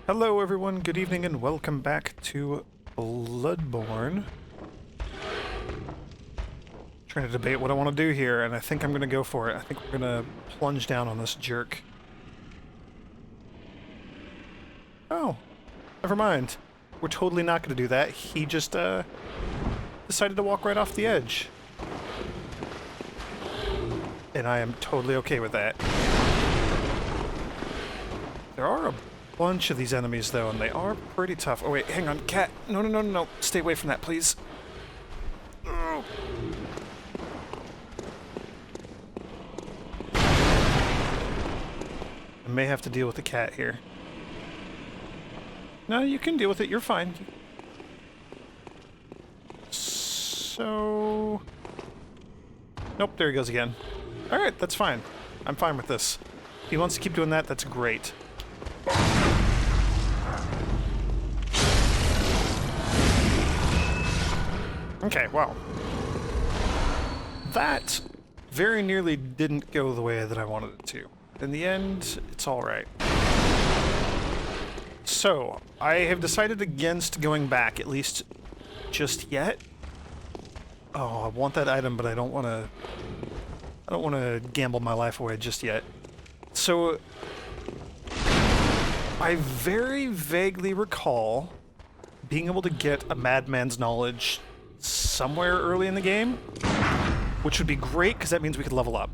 Hello everyone, good evening and welcome back to Bloodborne. Trying to debate what I want to do here, and I think I'm going to go for it. I think we're going to plunge down on this jerk. Oh, never mind. We're totally not going to do that. He just decided to walk right off the edge. And I am totally okay with that. There are a bunch of these enemies, though, and they are pretty tough. Oh, wait, hang on, cat. No. Stay away from that, please. Oh. I may have to deal with the cat here. No, you can deal with it. You're fine. So... Nope, there he goes again. Alright, that's fine. I'm fine with this. If he wants to keep doing that, that's great. Okay, well. That very nearly didn't go the way that I wanted it to. In the end, it's alright. So, I have decided against going back, at least just yet. Oh, I want that item, but I don't want to gamble my life away just yet. So, I very vaguely recall being able to get a Madman's knowledge somewhere early in the game, which would be great because that means we could level up.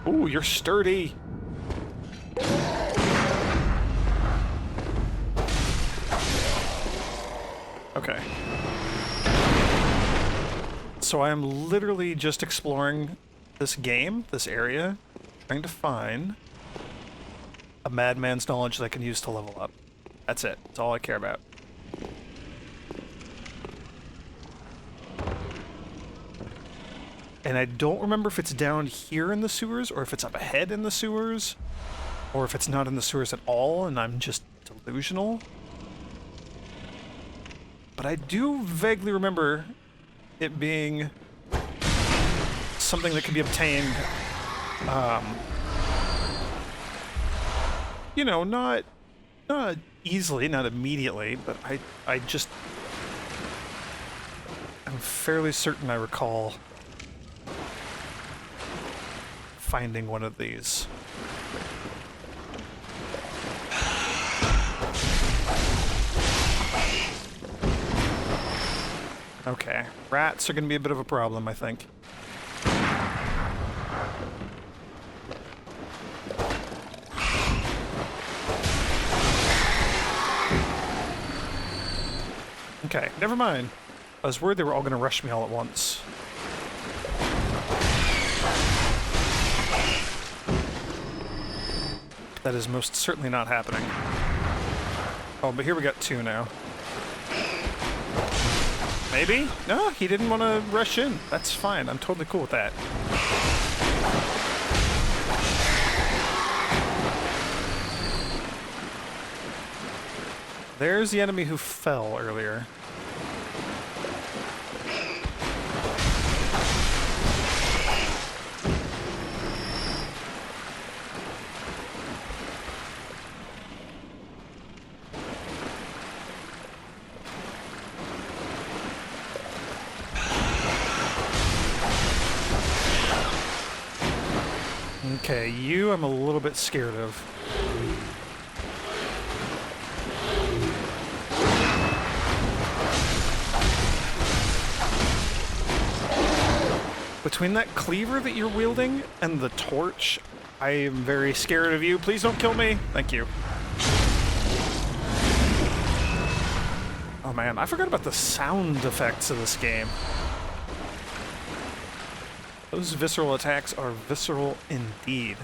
Ooh, you're sturdy. Okay. So I am literally just exploring this game, this area, trying to find a Madman's knowledge that I can use to level up. That's it. That's all I care about. And I don't remember if it's down here in the sewers, or if it's up ahead in the sewers, or if it's not in the sewers at all and I'm just delusional. But I do vaguely remember it being something that could be obtained, you know, not easily, not immediately, but I just... I'm fairly certain I recall finding one of these. Okay, rats are going to be a bit of a problem, I think. Okay, never mind. I was worried they were all going to rush me all at once. That is most certainly not happening. Oh, but here we got two now. Maybe? No, he didn't want to rush in. That's fine. I'm totally cool with that. There's the enemy who fell earlier. Okay, you I'm a little bit scared of. Between that cleaver that you're wielding and the torch, I am very scared of you. Please don't kill me. Thank you. Oh man, I forgot about the sound effects of this game. Those visceral attacks are visceral indeed.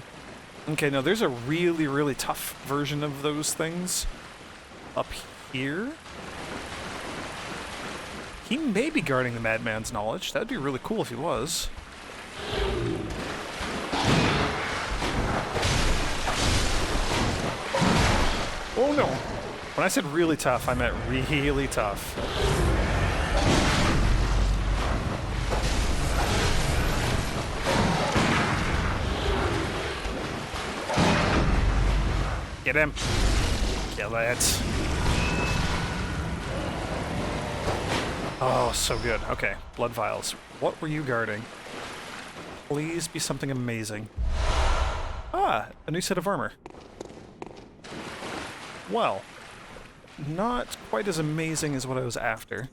Okay, now there's a really, really tough version of those things up here. He may be guarding the Madman's knowledge. That'd be really cool if he was. Oh no! When I said really tough, I meant really tough. Get him. Kill it. Oh, so good. Okay, blood vials. What were you guarding? Please be something amazing. Ah, a new set of armor. Well, not quite as amazing as what I was after.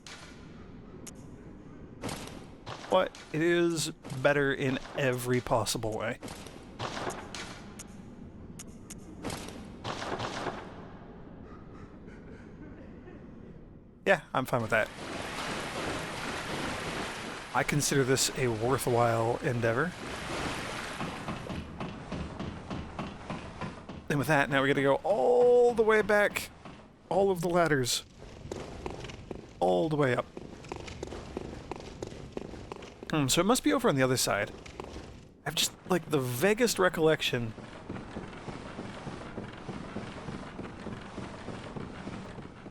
But it is better in every possible way. Yeah, I'm fine with that. I consider this a worthwhile endeavor. And with that, now we gotta go all the way back. All of the ladders. All the way up. So it must be over on the other side. I've just, like, the vaguest recollection.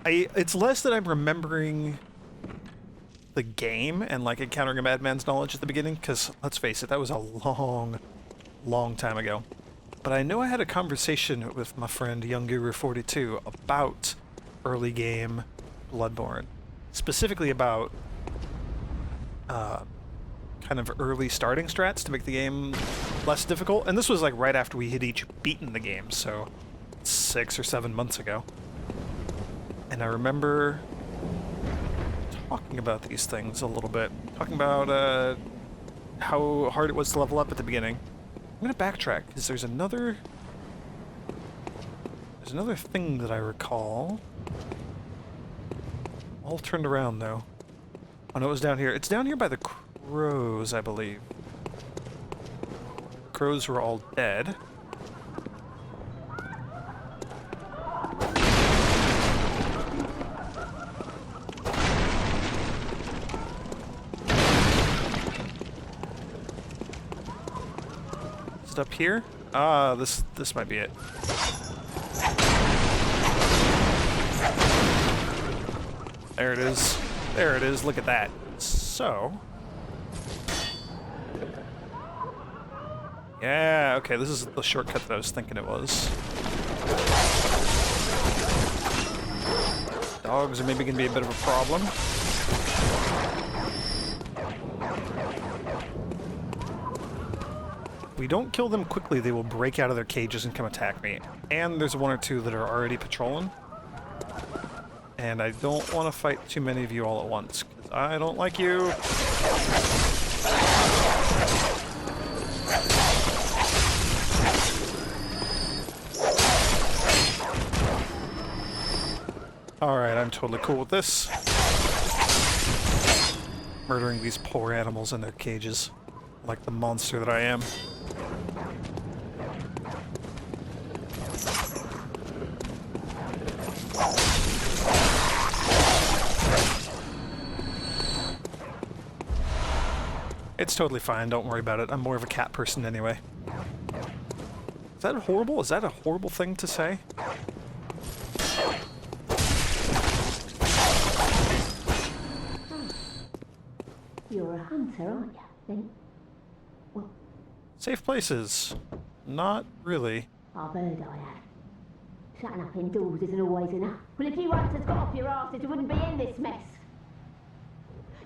It's less that I'm remembering the game and, like, encountering a Madman's knowledge at the beginning, because, let's face it, that was a long, long time ago. But I know I had a conversation with my friend Young Guru 42 about early game Bloodborne. Specifically about kind of early starting strats to make the game less difficult. And this was like right after we had each beaten the game, so 6 or 7 months ago. And I remember talking about these things a little bit. Talking about how hard it was to level up at the beginning. I'm gonna backtrack, because there's another thing that I recall. All turned around, though. Oh no, it was down here. It's down here by the crows, I believe. Crows were all dead. Is it up here? Ah, this might be it. There it is. There it is. Look at that. So... yeah, okay, this is the shortcut that I was thinking it was. Dogs are maybe going to be a bit of a problem. If we don't kill them quickly, they will break out of their cages and come attack me. And there's one or two that are already patrolling. And I don't want to fight too many of you all at once, because I don't like you. Alright, I'm totally cool with this. Murdering these poor animals in their cages, like the monster that I am. It's totally fine, don't worry about it. I'm more of a cat person anyway. Is that horrible? Is that a horrible thing to say? You're a hunter, aren't you? Then, well... Safe places. Not really. I've heard I have. Shutting up indoors isn't always enough. Well, if you hunters got off your asses, you wouldn't be in this mess.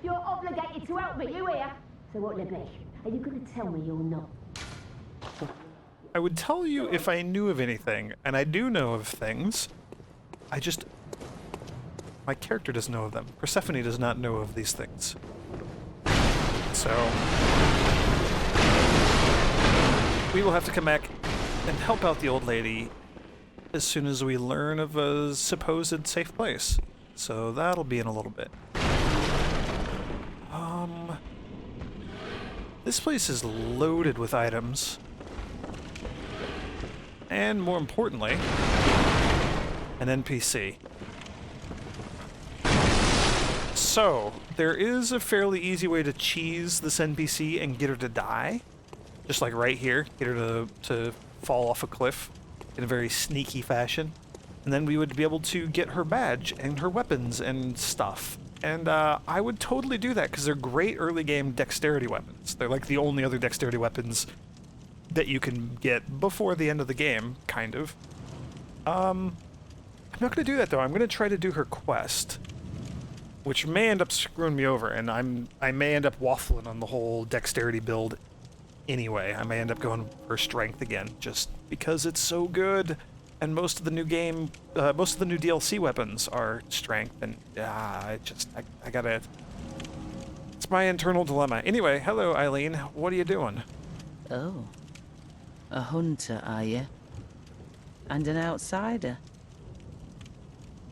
You're obligated to help me, you hear? So what'll it be? Are you going to tell me you're not? I would tell you if I knew of anything, and I do know of things. I just... my character doesn't know of them. Persephone does not know of these things. So... we will have to come back and help out the old lady as soon as we learn of a supposed safe place. So that'll be in a little bit. This place is loaded with items. And more importantly, an NPC. So, there is a fairly easy way to cheese this NPC and get her to die. Just like right here, get her to fall off a cliff in a very sneaky fashion. And then we would be able to get her badge and her weapons and stuff. And I would totally do that, because they're great early game dexterity weapons. They're like the only other dexterity weapons that you can get before the end of the game, kind of. I'm not going to do that, though. I'm going to try to do her quest, which may end up screwing me over, and I may end up waffling on the whole dexterity build anyway. I may end up going for strength again, just because it's so good, and most of the new DLC weapons are strength, and I gotta... It's my internal dilemma. Anyway, hello, Eileen. What are you doing? Oh. A hunter, are you? And an outsider?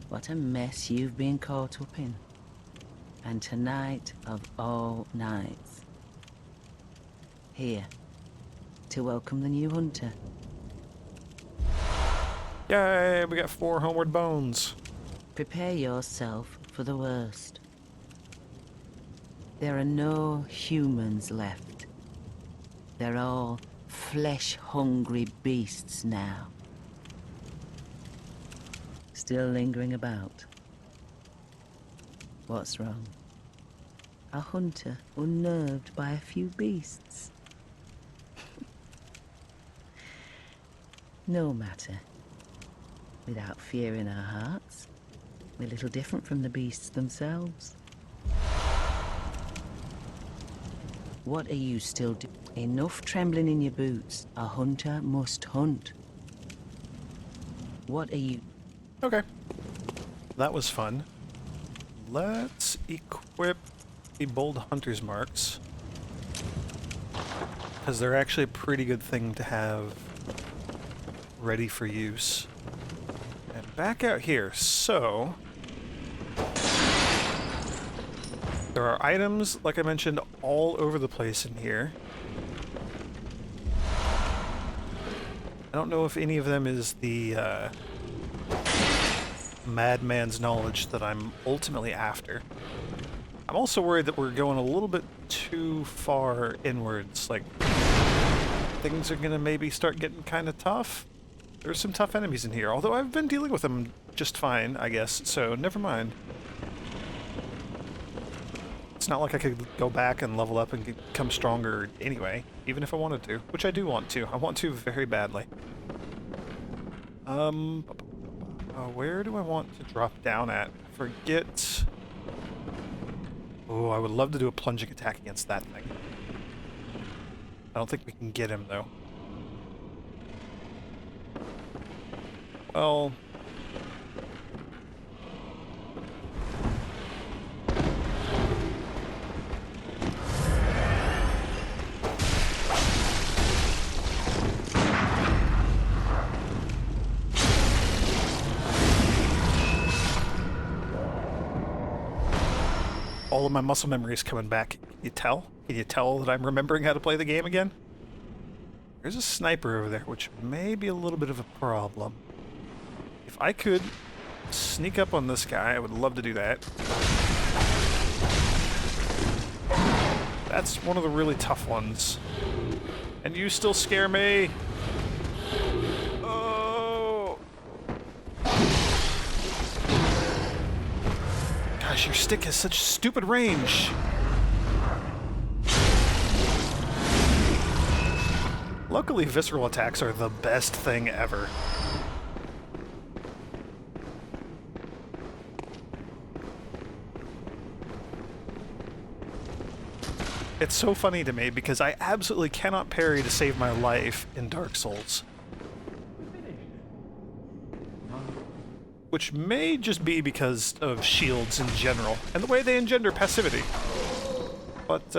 What a mess you've been caught up in. And tonight of all nights. Here, to welcome the new hunter. Yay, we got 4 homeward bones. Prepare yourself for the worst. There are no humans left. They're all flesh-hungry beasts now. Still lingering about. What's wrong? A hunter unnerved by a few beasts. No matter. Without fear in our hearts, we're little different from the beasts themselves. What are you still doing? Enough trembling in your boots. A hunter must hunt. What are you... Okay. That was fun. Let's equip the bold hunter's marks, because they're actually a pretty good thing to have ready for use. And back out here, so... There are items, like I mentioned, all over the place in here. I don't know if any of them is the Madman's knowledge that I'm ultimately after. I'm also worried that we're going a little bit too far inwards. Like, things are gonna maybe start getting kind of tough. There's some tough enemies in here, although I've been dealing with them just fine, I guess, so never mind. It's not like I could go back and level up and become stronger anyway, even if I wanted to, which I do want to. I want to very badly. Where do I want to drop down at? Forget... Oh, I would love to do a plunging attack against that thing. I don't think we can get him, though. Well... all of my muscle memory is coming back. Can you tell? Can you tell that I'm remembering how to play the game again? There's a sniper over there, which may be a little bit of a problem. If I could sneak up on this guy, I would love to do that. That's one of the really tough ones. And you still scare me! Oh! Gosh, your stick has such stupid range! Luckily, visceral attacks are the best thing ever. It's so funny to me because I absolutely cannot parry to save my life in Dark Souls. Which may just be because of shields in general, and the way they engender passivity. But,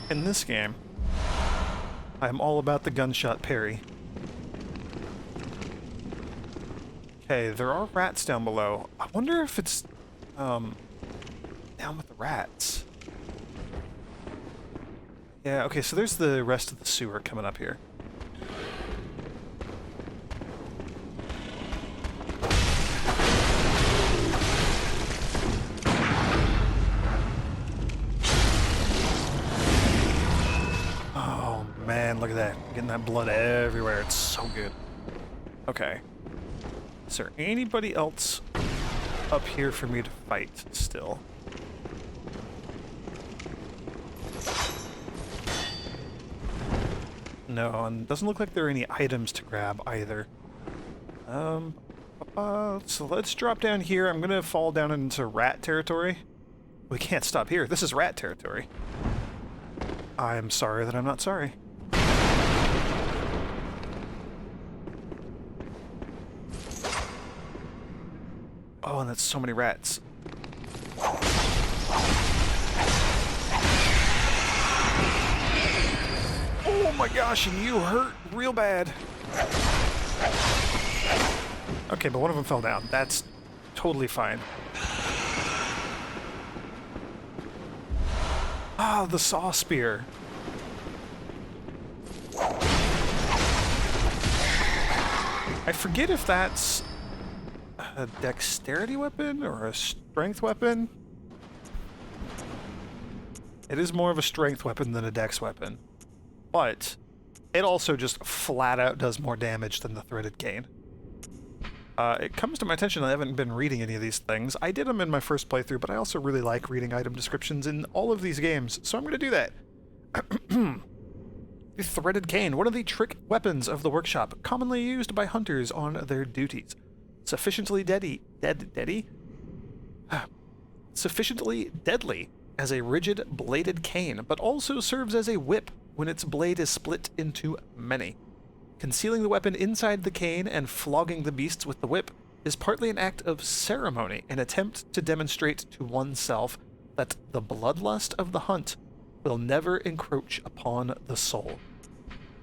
in this game, I'm all about the gunshot parry. Okay, there are rats down below. I wonder if it's, down with the rats. Yeah, okay, so there's the rest of the sewer coming up here. Oh man, look at that. Getting that blood everywhere. It's so good. Okay. Is there anybody else up here for me to fight still? No, and doesn't look like there are any items to grab either. So let's drop down here. I'm gonna fall down into rat territory. We can't stop here. This is rat territory. I'm sorry that I'm not sorry. Oh, and that's so many rats. Oh my gosh, you hurt real bad. Okay, but one of them fell down. That's totally fine. Ah, the saw spear. I forget if that's a dexterity weapon or a strength weapon. It is more of a strength weapon than a dex weapon. But it also just flat out does more damage than the threaded cane. It comes to my attention I haven't been reading any of these things. I did them in my first playthrough, but I also really like reading item descriptions in all of these games, so I'm going to do that. The threaded cane, one of the trick weapons of the workshop, commonly used by hunters on their duties. Sufficiently deadly as a rigid bladed cane, but also serves as a whip when its blade is split into many. Concealing the weapon inside the cane and flogging the beasts with the whip is partly an act of ceremony, an attempt to demonstrate to oneself that the bloodlust of the hunt will never encroach upon the soul.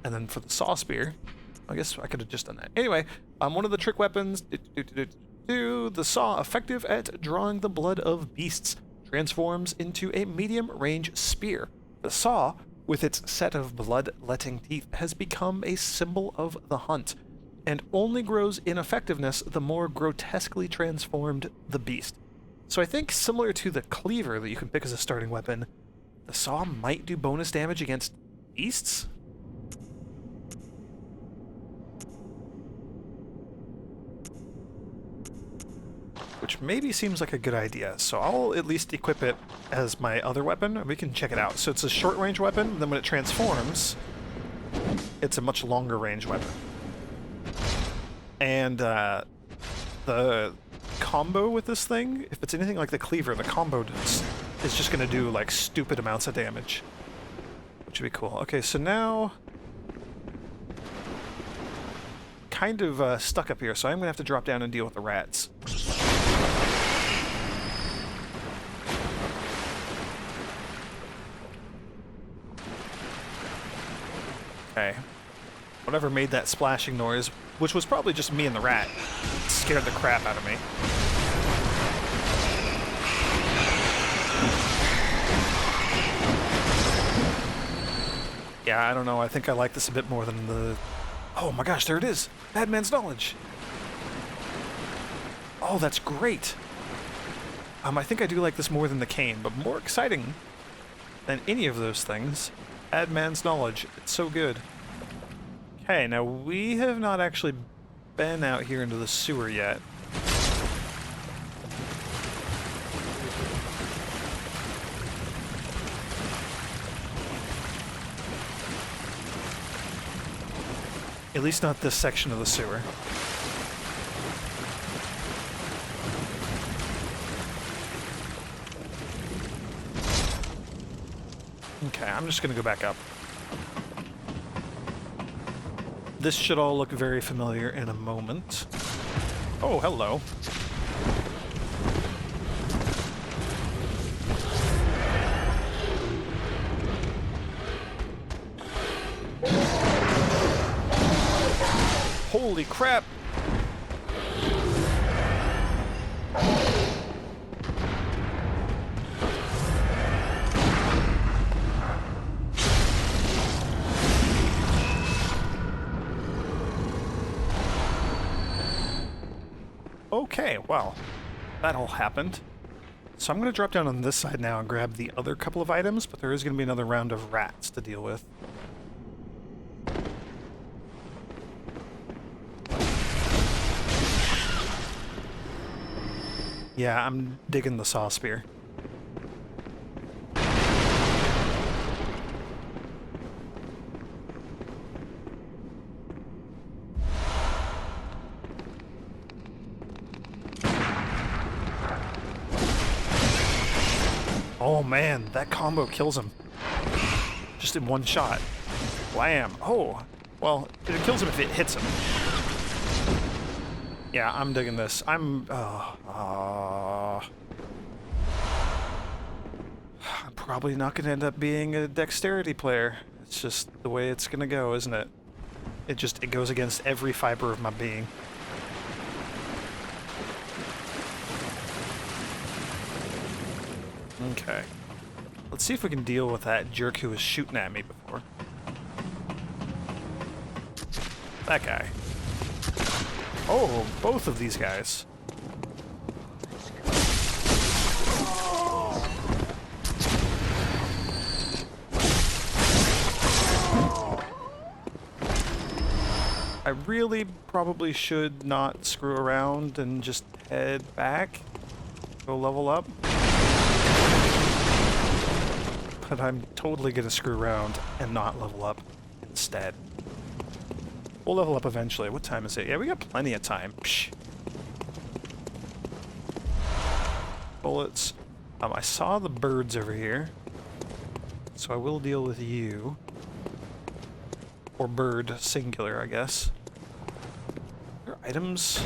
And then for the saw spear, I guess I could have just done that. Anyway, one of the trick weapons, the saw, effective at drawing the blood of beasts, transforms into a medium-range spear. The saw, with its set of blood-letting teeth, has become a symbol of the hunt, and only grows in effectiveness the more grotesquely transformed the beast. So I think, similar to the cleaver that you can pick as a starting weapon, the saw might do bonus damage against beasts? Which maybe seems like a good idea, so I'll at least equip it as my other weapon, and we can check it out. So it's a short-range weapon, then when it transforms, it's a much longer-range weapon. And the combo with this thing, if it's anything like the cleaver, the combo is just going to do, like, stupid amounts of damage. Which would be cool. Okay, so now... kind of stuck up here, so I'm going to have to drop down and deal with the rats. Okay. Whatever made that splashing noise, which was probably just me and the rat, scared the crap out of me. Yeah, I don't know. I think I like this a bit more than the... Oh my gosh, there it is! Madman's knowledge! Oh, that's great! I think I do like this more than the cane, but more exciting than any of those things. Madman's knowledge. It's so good. Okay, now we have not actually been out here into the sewer yet. At least not this section of the sewer. Okay, I'm just gonna go back up. This should all look very familiar in a moment. Oh, hello. Holy crap! Okay, well, that all happened. So I'm going to drop down on this side now and grab the other couple of items, but there is going to be another round of rats to deal with. Yeah, I'm digging the saw spear. Oh man, that combo kills him. Just in one shot. Wham! Oh! Well, it kills him if it hits him. Yeah, I'm digging this. I'm probably not going to end up being a dexterity player. It's just the way it's going to go, isn't it? It goes against every fiber of my being. Okay. Let's see if we can deal with that jerk who was shooting at me before. That guy. Oh, both of these guys. I really probably should not screw around and just head back. Go level up. But I'm totally gonna screw around and not level up instead. We'll level up eventually. What time is it? Yeah, we got plenty of time. Psh. Bullets. I saw the birds over here. So I will deal with you. Or bird, singular, I guess. Are there items?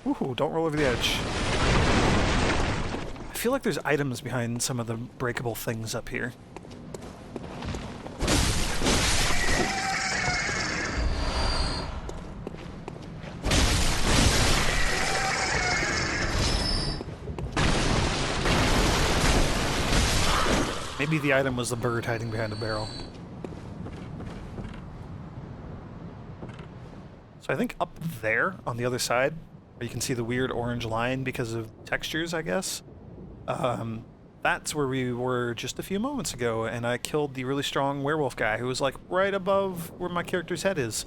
Ooh, don't roll over the edge. I feel like there's items behind some of the breakable things up here. Maybe the item was the bird hiding behind a barrel. So I think up there, on the other side, where you can see the weird orange line because of textures, I guess, that's where we were just a few moments ago, and I killed the really strong werewolf guy who was like right above where my character's head is.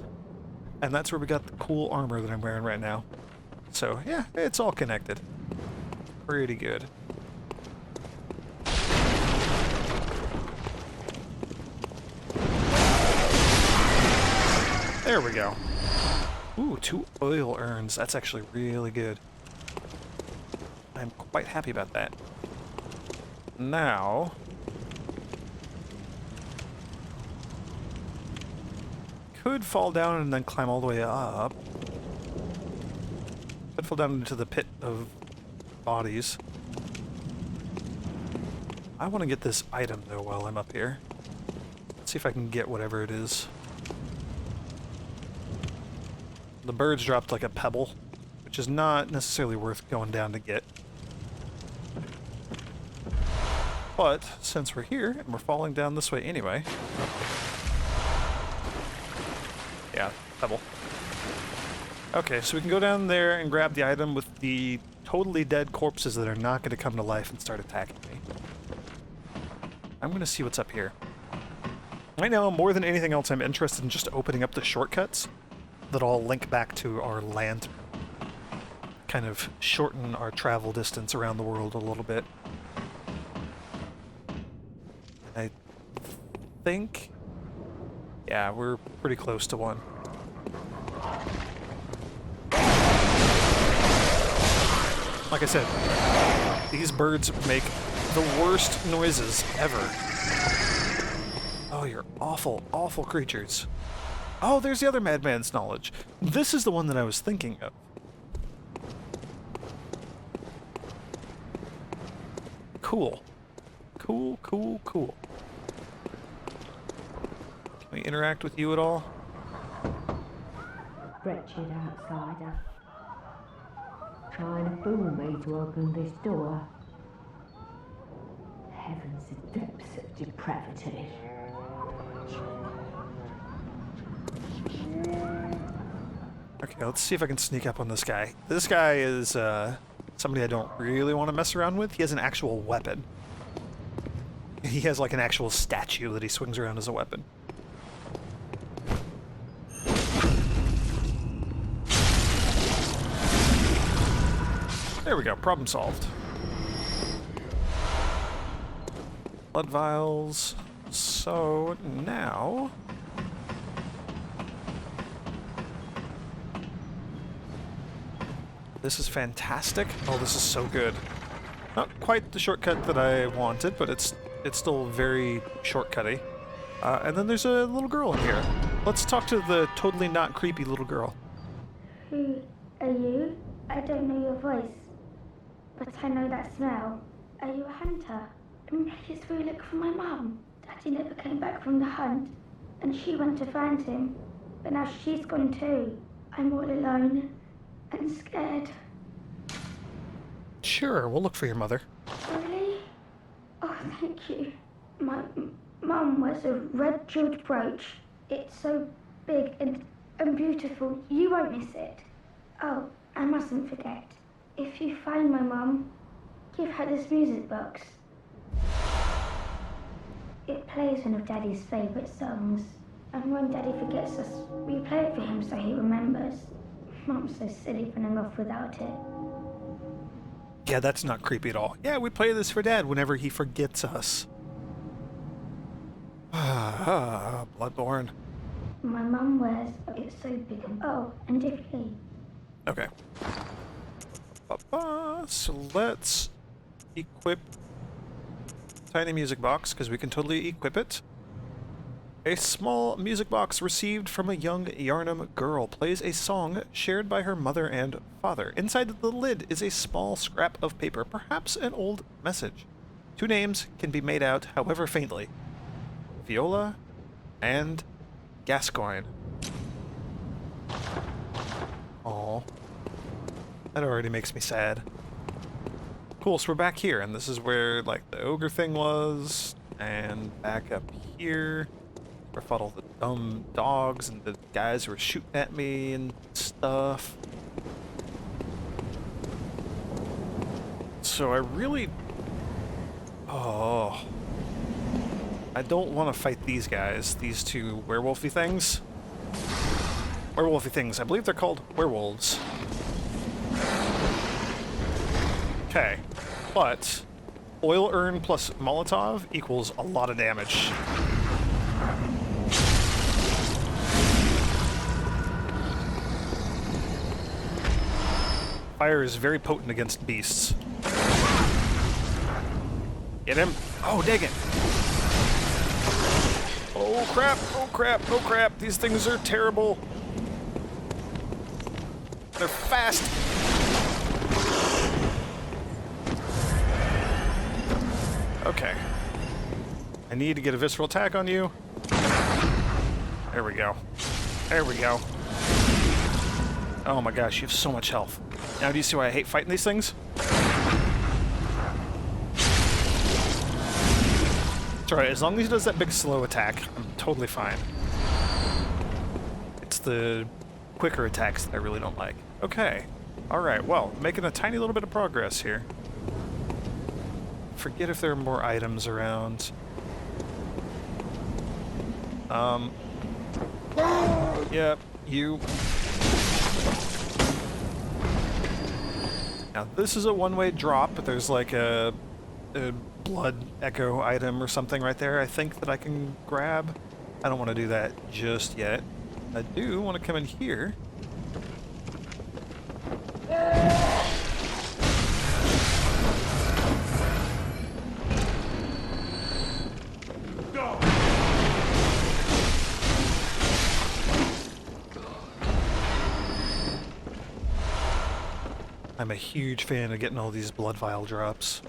And that's where we got the cool armor that I'm wearing right now. So yeah, it's all connected. Pretty good. There we go. Ooh, 2 oil urns. That's actually really good. I'm quite happy about that. Now... could fall down and then climb all the way up. Could fall down into the pit of bodies. I want to get this item, though, while I'm up here. Let's see if I can get whatever it is. The birds dropped like a pebble, which is not necessarily worth going down to get. But, since we're here, and we're falling down this way anyway... yeah, pebble. Okay, so we can go down there and grab the item with the totally dead corpses that are not going to come to life and start attacking me. I'm going to see what's up here. Right now, more than anything else, I'm interested in just opening up the shortcuts that all link back to our land. Kind of shorten our travel distance around the world a little bit. I think... yeah, we're pretty close to one. Like I said, these birds make the worst noises ever. Oh, you're awful, awful creatures. Oh, there's the other Madman's knowledge. This is the one that I was thinking of. Cool. Cool, cool, cool. Can we interact with you at all? Wretched outsider. Trying to fool me to open this door. Heavens, the depths of depravity. Okay, let's see if I can sneak up on this guy. This guy is somebody I don't really want to mess around with. He has an actual weapon. He has like an actual statue that he swings around as a weapon. There we go, problem solved. Blood vials. So now... this is fantastic. Oh, this is so good. Not quite the shortcut that I wanted, but it's still very shortcutty. And then there's a little girl in here. Let's talk to the totally not creepy little girl. Who are you? I don't know your voice, but I know that smell. Are you a hunter? Maybe it's where you look for my mum. Daddy never came back from the hunt, and she went to find him, but now she's gone too. I'm all alone and scared. Sure, we'll look for your mother. Really? Oh, thank you. My mum wears a red jeweled brooch. It's so big and beautiful. You won't miss it. Oh, I mustn't forget. If you find my mum, give her this music box. It plays one of Daddy's favourite songs. And when Daddy forgets us, we play it for him so he remembers. Mum's so silly running off without it. Yeah, that's not creepy at all. Yeah, we play this for Dad whenever he forgets us. Bloodborne. My mum wears it's so big and differently. Okay. So let's equip tiny music box, because we can totally equip it. A small music box received from a young Yarnum girl plays a song shared by her mother and father. Inside the lid is a small scrap of paper, perhaps an old message. 2 names can be made out, however faintly. Viola and Gascoigne. Aw. That already makes me sad. Cool, so we're back here, and this is where, like, the ogre thing was, and back up here. I fought all the dumb dogs and the guys who were shooting at me and stuff. So I really... Oh. I don't want to fight these guys, these 2 werewolfy things. Werewolfy things, I believe they're called werewolves. Okay, but oil urn plus Molotov equals a lot of damage. Fire is very potent against beasts. Get him! Oh, dang it! Oh crap! Oh crap! Oh crap! These things are terrible! They're fast! Okay. I need to get a visceral attack on you. There we go. There we go. Oh my gosh, you have so much health. Now do you see why I hate fighting these things? It's alright, as long as he does that big slow attack, I'm totally fine. It's the quicker attacks that I really don't like. Okay. Alright, well, making a tiny little bit of progress here. Forget if there are more items around. Yeah, you... Now this is a one-way drop, but there's like a blood echo item or something right there, I think, that I can grab. I don't want to do that just yet. I do want to come in here. I'm a huge fan of getting all these blood vial drops.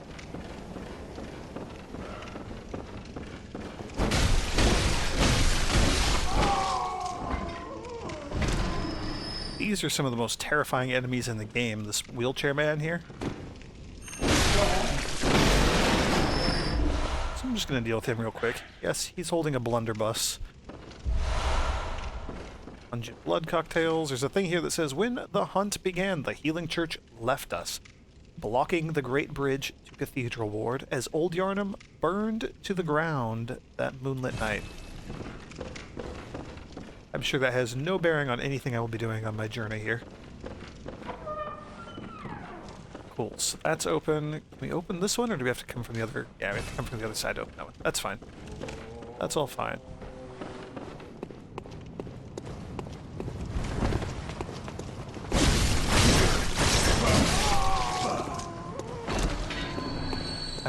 These are some of the most terrifying enemies in the game. This wheelchair man here. So I'm just gonna deal with him real quick. Yes, he's holding a blunderbuss. Pungent blood cocktails. There's a thing here that says, when the hunt began, the healing church left us, blocking the great bridge to Cathedral Ward as Old Yarnum burned to the ground that moonlit night. I'm sure that has no bearing on anything I will be doing on my journey here. Cool, so that's open. Can we open this one, or do we have to come from the other? Yeah, we have to come from the other side to open that one. That's fine. That's all fine.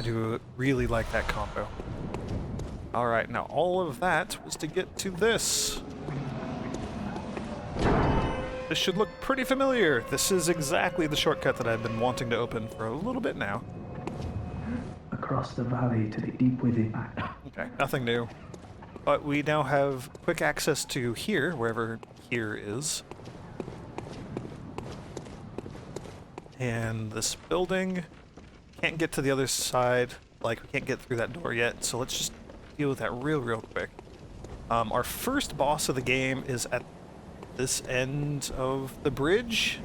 I do really like that combo. Alright, now all of that was to get to this. This should look pretty familiar. This is exactly the shortcut that I've been wanting to open for a little bit now. Across the valley to the deep within. Okay, nothing new. But we now have quick access to here, wherever here is. And this building. Can't get to the other side. Like, we can't get through that door yet, so let's just deal with that real quick. Our first boss of the game is at this end of the bridge,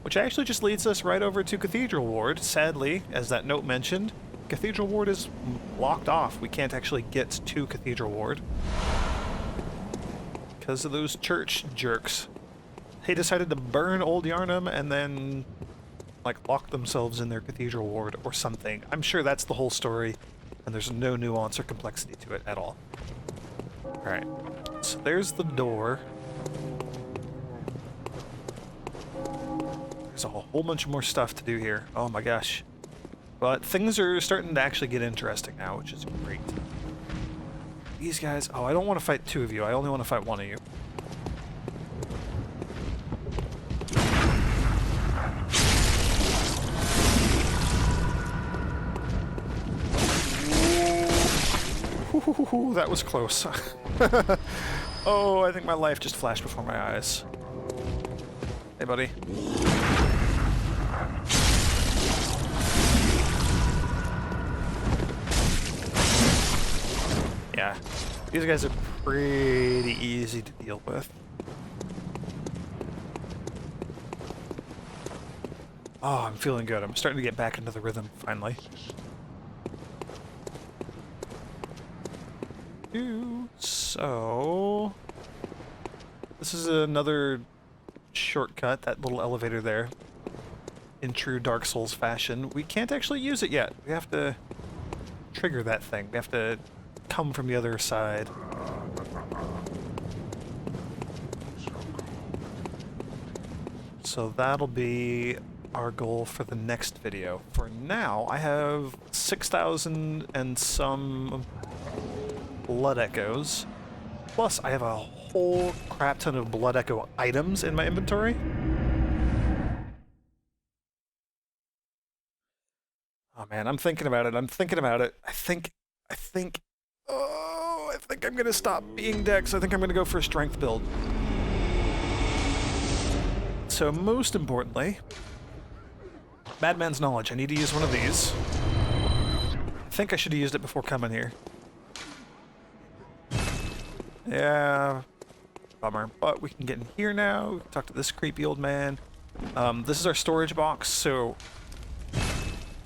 which actually just leads us right over to Cathedral Ward. Sadly, as that note mentioned, Cathedral Ward is blocked off. We can't actually get to Cathedral Ward because of those church jerks. They decided to burn Old Yarnum and then, like, lock themselves in their Cathedral Ward or something. I'm sure that's the whole story, and there's no nuance or complexity to it at all. Alright, so there's the door. There's a whole bunch more stuff to do here. Oh my gosh. But things are starting to actually get interesting now, which is great. These guys... Oh, I don't want to fight two of you. I only want to fight one of you. Ooh, that was close. Oh, I think my life just flashed before my eyes. Hey, buddy. Yeah, these guys are pretty easy to deal with. Oh, I'm feeling good. I'm starting to get back into the rhythm, finally. So... This is another shortcut, that little elevator there. In true Dark Souls fashion. We can't actually use it yet. We have to trigger that thing. We have to come from the other side. So that'll be our goal for the next video. For now, I have 6,000 and some blood echoes. Plus, I have a whole crap ton of blood echo items in my inventory. Oh man, I'm thinking about it. I'm thinking about it. I think I'm gonna stop being Dex. I think I'm gonna go for a strength build. So most importantly, Madman's Knowledge. I need to use one of these. I think I should have used it before coming here. Yeah, bummer. But we can get in here now. We can talk to this creepy old man. This is our storage box, so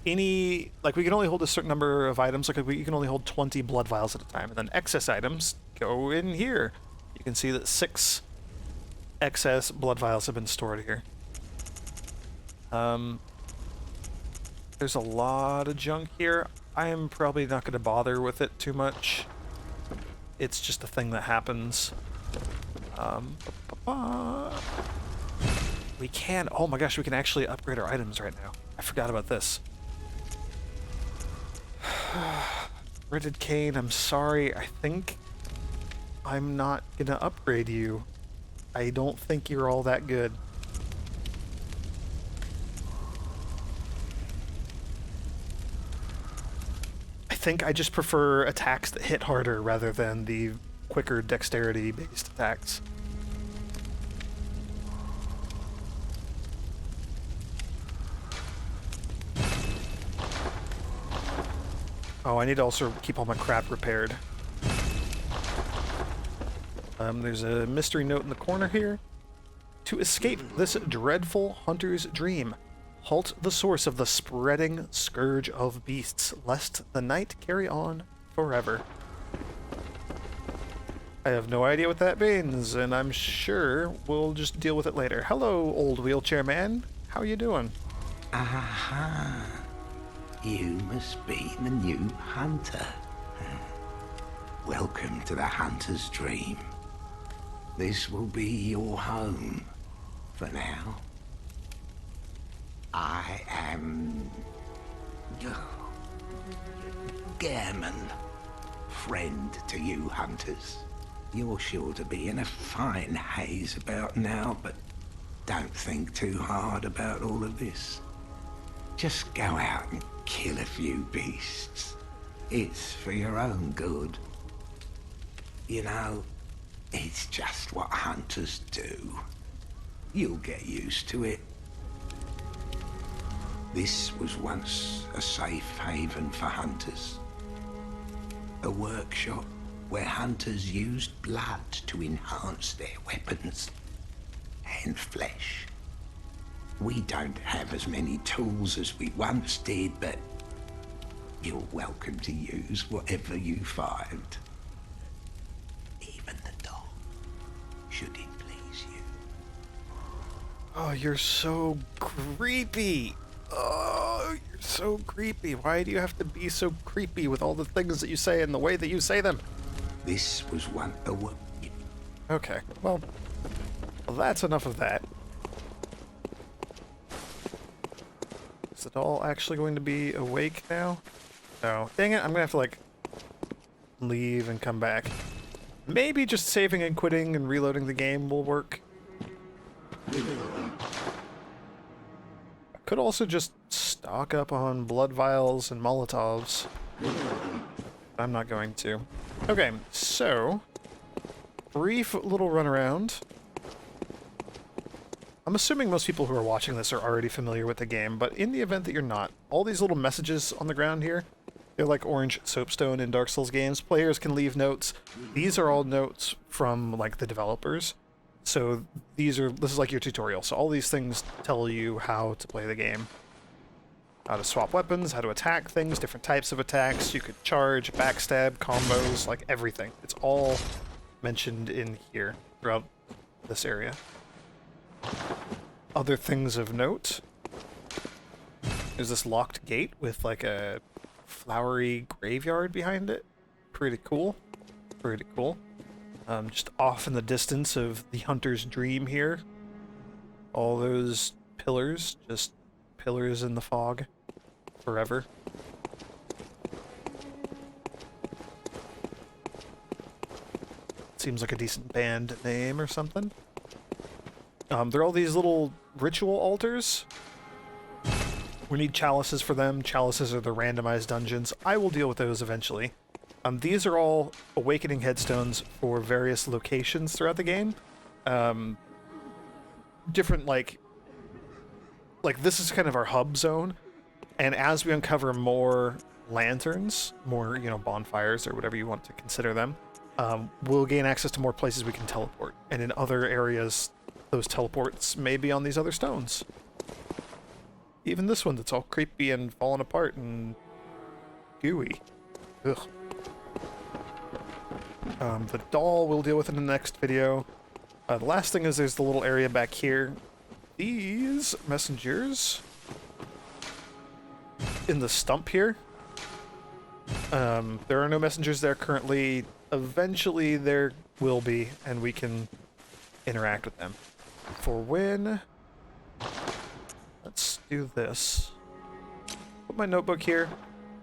we can only hold a certain number of items. Like you can only hold 20 blood vials at a time, and then excess items go in here. You can see that 6 excess blood vials have been stored here. There's a lot of junk here. I am probably not going to bother with it too much. It's just a thing that happens. We can... Oh my gosh, we can actually upgrade our items right now. I forgot about this. Ridded Cane, I'm sorry. I think I'm not gonna upgrade you. I don't think you're all that good. I think I just prefer attacks that hit harder rather than the quicker dexterity-based attacks. Oh, I need to also keep all my crap repaired. There's a mystery note in the corner here. To escape this dreadful hunter's dream, halt the source of the spreading scourge of beasts, lest the night carry on forever. I have no idea what that means, and I'm sure we'll just deal with it later. Hello, old wheelchair man. How you doing? Aha. You must be the new hunter. Welcome to the hunter's dream. This will be your home for now. I am... Gammon. Friend to you hunters. You're sure to be in a fine haze about now, but don't think too hard about all of this. Just go out and kill a few beasts. It's for your own good. You know, it's just what hunters do. You'll get used to it. This was once a safe haven for hunters. A workshop where hunters used blood to enhance their weapons and flesh. We don't have as many tools as we once did, but you're welcome to use whatever you find. Even the dog, should it please you. Oh, you're so creepy. Oh, you're so creepy. Why do you have to be so creepy with all the things that you say and the way that you say them? This was one a work. Okay, well, that's enough of that. Is it all actually going to be awake now? No. Dang it, I'm gonna have to, like, leave and come back. Maybe just saving and quitting and reloading the game will work. Could also just stock up on blood vials and Molotovs. I'm not going to. Okay, so brief little run around. I'm assuming most people who are watching this are already familiar with the game, but in the event that you're not, all these little messages on the ground here, they're like orange soapstone in Dark Souls games. Players can leave notes. These are all notes from, like, the developers. So this is like your tutorial. So all these things tell you how to play the game. How to swap weapons, how to attack things, different types of attacks. You could charge, backstab, combos, like everything. It's all mentioned in here throughout this area. Other things of note. There's this locked gate with like a flowery graveyard behind it. Pretty cool. Pretty cool. Just off in the distance of the hunter's dream here. All those pillars, just pillars in the fog. Forever. Seems like a decent band name or something. There are all these little ritual altars. We need chalices for them. Chalices are the randomized dungeons. I will deal with those eventually. These are all awakening headstones for various locations throughout the game. Different, like this is kind of our hub zone. And as we uncover more lanterns, more, bonfires or whatever you want to consider them, we'll gain access to more places we can teleport. And in other areas, those teleports may be on these other stones. Even this one that's all creepy and falling apart and gooey. Ugh. The doll we'll deal with in the next video. The last thing is there's the little area back here. These messengers in the stump here. There are no messengers there currently. Eventually there will be, and we can interact with them. For when... Let's do this. Put my notebook here.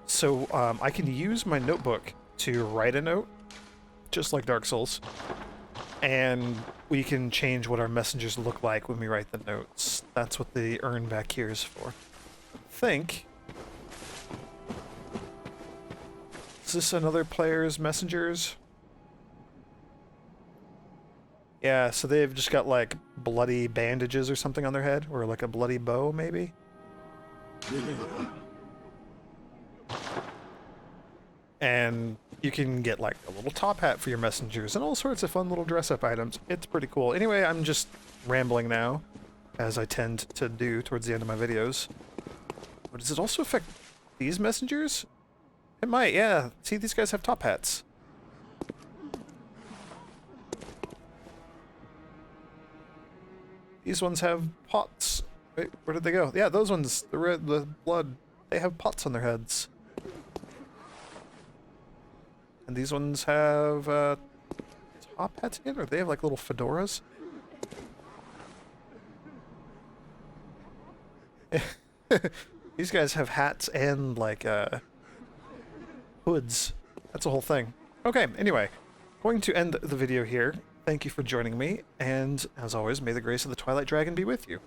So I can use my notebook to write a note, just like Dark Souls. And we can change what our messengers look like when we write the notes. That's what the urn back here is for. I think... Is this another player's messengers? Yeah, so they've just got like bloody bandages or something on their head, or like a bloody bow, maybe? And you can get like a little top hat for your messengers and all sorts of fun little dress-up items. It's pretty cool. Anyway, I'm just rambling now, as I tend to do towards the end of my videos. But does it also affect these messengers? It might, yeah. See, these guys have top hats. These ones have pots. Wait, where did they go? Yeah, those ones, the blood, they have pots on their heads. And these ones have top hats again, or they have like little fedoras? These guys have hats and, like, hoods. That's a whole thing. Okay, anyway. Going to end the video here. Thank you for joining me, and, as always, may the grace of the Twilight Dragon be with you.